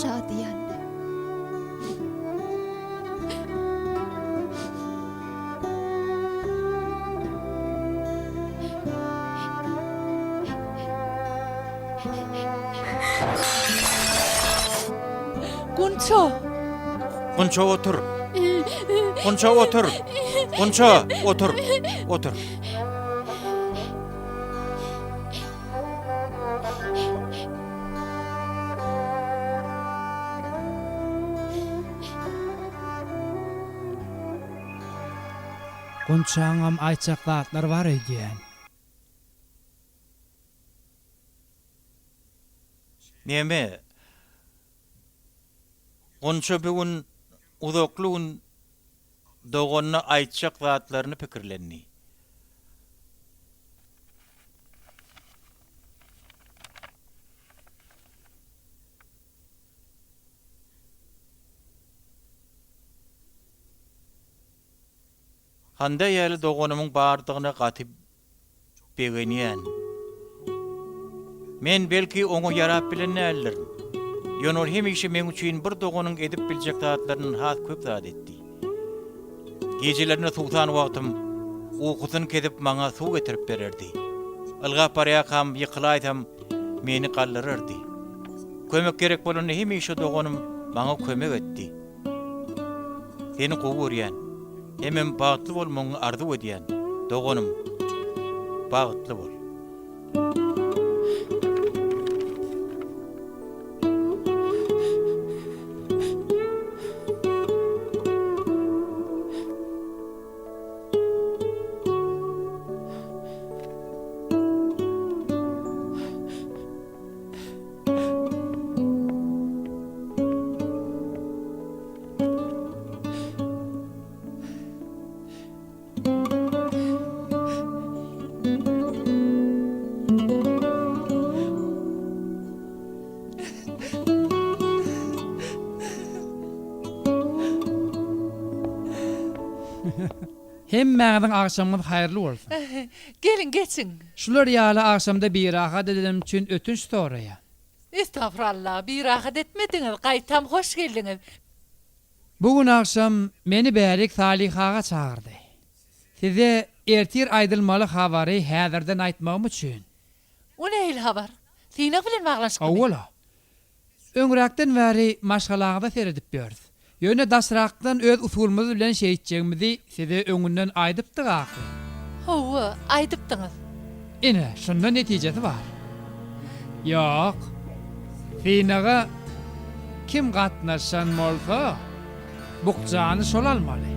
Speaker 4: şadyýandy.
Speaker 3: Gunço.
Speaker 1: Gunço otur. Gunço otur. Gunço otur. Otur.
Speaker 2: Gunçaňam aýçaklatlar bar edýän.
Speaker 1: Näme? Gunço bugun uzaklygyň doganyna aýtjak zatlaryny pikirlenni. Handa ýaly doganymyň bardygyna gatyp begenýän. Men belki oňa ýarap bilen nälerin. Ýönür hemişe men üçin bir doganyň edip biljek zatlaryny has köp zat etdi. Gecelerine sultan wagtym uykusyny kedip maňa suw getirip bererdi. Ilgap barýakam ýykylaýdym meni gallyryrdy. Kömek gerek bolany hemişe doganym maňa kömek etdi. Seni gowurýan, hemem bagtly bolmagyny arzu edýän. Doganym, bagtly bol.
Speaker 2: Hemmäňiň akşamyňyz haýyrly bolsun.
Speaker 3: Gelin geçin.
Speaker 2: Şular ýaly akşamda bir rahat edelim üçin ötünç soraýa.
Speaker 3: Estağfurullah, bir rahat etmediniz. Qaytam hoş geldiniz.
Speaker 2: Bugün akşam meni bärik Salihaga çağırdy. Size ertir aýdylmaly habary häzirden aýtmagym üçin.
Speaker 3: O näil habar? Sine bilen baglaşyk.
Speaker 2: Awala. Öňräkden bäri maşgalagda seredip berdi. Ýöne dasrakdan öz usulumyz bilen şeýitjegimizi size öňünden aýdypdyk aky.
Speaker 3: Hawa, aýdypdyňyz.
Speaker 2: Ine, şondan netijesi bar. Ýok. Finaga kim gatnaşan bolsa, bukjany şol almaly.